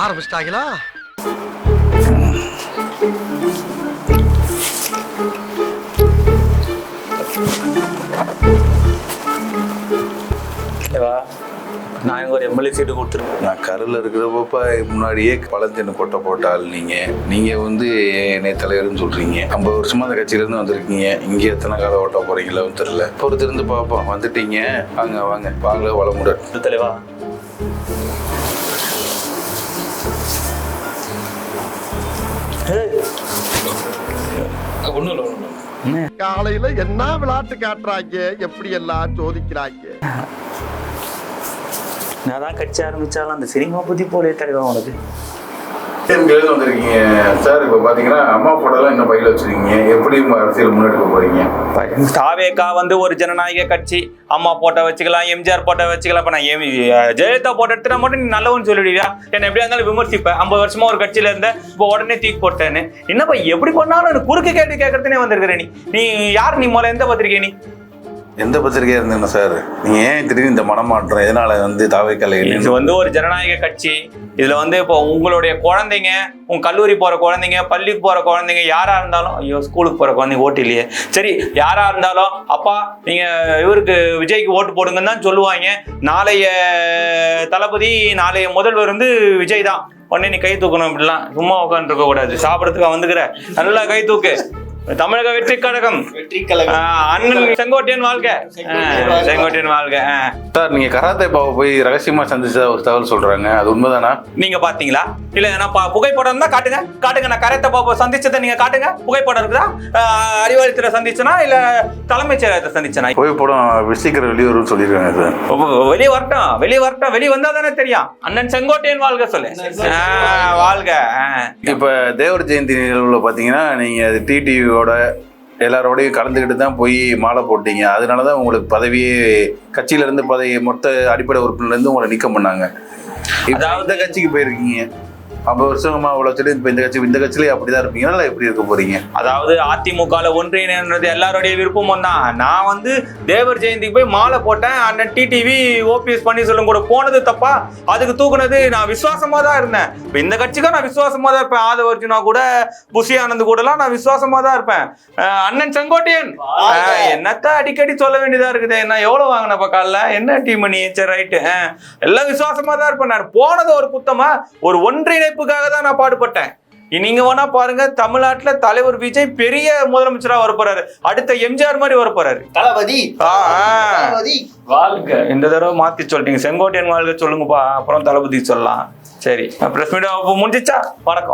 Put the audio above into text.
ஆரம்பிச்சிட்டாங்களா? நான் எங்க ஒரு எம்எல்ஏ சீட்டு கொடுத்துருக்கேன். நான் கருவில் இருக்கிறப்ப முன்னாடியே பழஞ்சென்னு கொட்டை போட்டால் நீங்கள் வந்து என்னை தலைவர்னு சொல்கிறீங்க. 50 வருஷமா அந்த கட்சியிலேருந்து வந்திருக்கீங்க. இங்கே எத்தனை காலம் ஓட்ட போகிறீங்களோ தெரியல. பொறுத்திருந்து பார்ப்போம். வந்துட்டீங்க, வாங்க வாங்க வாங்க வளமுடன். தலைவா ஒன்றும் இல்லை ஒன்றும் இல்லை. காலையில என்ன விளையாட்டு காட்டுறாங்க, எப்படி எல்லாம் சோதிக்கிறாங்க. நான் தான் கட்சி ஆரம்பிச்சாலும் அந்த சினிமா பத்தி போலே தலைவா உனக்கு இங்கேருந்து வந்திருக்கீங்க சார். இப்போ பார்த்தீங்கன்னா அம்மா போட்டோலாம் இன்னும் பையில் வச்சுருக்கீங்க. எப்படி அரசியல் முன்னெடுக்க போகிறீங்க? தாவேக்கா வந்து ஒரு ஜனநாயக கட்சி. அம்மா போட்டோ வச்சுக்கலாம், எம்ஜிஆர் போட்டோ வச்சுக்கலாம். இப்போ நான் ஜெயலலிதா போட்டோ எடுத்துட்டா மட்டும் நீ நல்லவன்னு சொல்லிடுவியா? என்ன எப்படியா இருந்தாலும் விமர்சிப்பேன். 50 வருஷமா ஒரு கட்சியில இருந்த இப்போ உடனே தூக்கி போட்டேன்னு. என்னப்பா எப்படி பண்ணாலும் எனக்கு குறுக்கு கேட்டு கேட்கறதுனே வந்திருக்கிற நீ யார்? நீ முதல்ல எந்த பத்திரிகை? நீ எந்த பத்திரிகையா இருந்தீங்க சார்? நீங்க ஏன் திடீர்னு இந்த மனமாற்றம்? எதனால வந்து தாவேக்கலை? இது வந்து ஒரு ஜனநாயக கட்சி. இதுல வந்து இப்போ உங்களுடைய குழந்தைங்க, உங்க கல்லூரி போற குழந்தைங்க, பள்ளிக்கு போற குழந்தைங்க, யாரா இருந்தாலும், ஐயோ ஸ்கூலுக்கு போற குழந்தைங்க ஓட்டு இல்லையே, சரி யாரா இருந்தாலும் அப்பா நீங்க இவருக்கு விஜய்க்கு ஓட்டு போடுங்கன்னு தான் சொல்லுவாங்க. நாளைய தளபதி, நாளைய முதல்வர் வந்து விஜய் தான். உடனே நீ கை தூக்கணும். இப்படிலாம் சும்மா உட்காந்து இருக்க கூடாது. சாப்பிடறதுக்கு வந்துக்கிற நல்லா கை தூக்கு. தமிழக வெற்றி கழகம், அண்ணன் செங்கோட்டையன் வாழ்க, செங்கோட்டையன் வாழ்க. சார், நீங்க கராத்தே பாவை போய் ரகசியமா சந்திச்சதா ஒரு தகவல் சொல்றாங்க, அது உண்மைதானா? நீங்க பாத்தீங்களா? இல்ல நான் புகைப்படம் தான் காட்டுங்க காட்டுங்க. நான் கராத்தே பாவை சந்திச்சதை நீங்க காட்டுங்க. புகைப்படம் இருக்குதா? அறிவாலயத்துல சந்திச்சனா இல்ல தலைமைச் செயலகத்தை சந்திச்சனா? புகைப்படம் சீக்கிரம் வெளியூர்னு சொல்லியிருக்காங்க சார். வெளியே வரட்டும், வெளியே வரட்டும். வெளியே வந்தா தானே தெரியும். அண்ணன் செங்கோட்டையன் வாழ்க சொல்லு. வாழ்க. இப்ப தேவர் ஜெயந்தி நிகழ்வுல பாத்தீங்கன்னா நீங்க அது டிடிவி எல்லாரோடையும் கலந்துக்கிட்டு தான் போய் மாலை போட்டீங்க. அதனாலதான் உங்களுக்கு பதவியே, கட்சியில இருந்து பதவி மொத்த அடிப்படை உறுப்பினர்ல இருந்து உங்களை நீக்கம் பண்ணாங்க. அதாவது கட்சிக்கு போயிருக்கீங்க 50 வருஷமா உழைச்சிட்டு இப்ப இந்த கட்சியிலே அப்படிதான் இருப்பீங்களா? எப்படி இருக்க போறீங்க? அதாவது அதிமுகல ஒன்றியது எல்லாருடைய விருப்பமும் தான். நான் வந்து தேவர் ஜெயந்திக்கு போய் மாலை போட்டேன். அண்ணன் டிடிவி ஓபிஎஸ் பன்னீர்செல்வம் கூட போனது தப்பா? அதுக்கு தூக்குனது நான் விசுவாசமா தான் இருந்தேன். இப்ப இந்த கட்சிக்கும் நான் விசுவாசமா தான் இருப்பேன். ஆதவ அர்ஜுனா கூட, புஷி ஆனந்த் கூட எல்லாம் நான் விசுவாசமா தான் இருப்பேன். அண்ணன் செங்கோட்டையன் என்னத்த அடிக்கடி சொல்ல வேண்டியதா இருக்குது. நான் எவ்வளவு வாங்கினப்ப காலைல என்ன டீம் பண்ணி? சரி ரைட்டு, எல்லாம் விசுவாசமா தான் இருப்பேன். நான் போனது ஒரு குத்தமா? ஒரு ஒன்றிணைப்புக்காக தான் நான் பாடுபட்டேன். நீங்க வேணா பாருங்க, தமிழ்நாட்டுல தலைவர் விஜய் பெரிய முதலமைச்சரா வரப்போறாரு. அடுத்த எம்ஜிஆர் மாதிரி வரப்போறாரு. தளபதி வாழ்க. இந்த தடவை மாத்தி சொல்லிட்டீங்க. செங்கோட்டையன் வாழ்க சொல்லுங்கப்பா, அப்புறம் தளபதி சொல்லலாம். சரி, பிரஸ் மீட் முடிஞ்சிச்சா? வணக்கம்.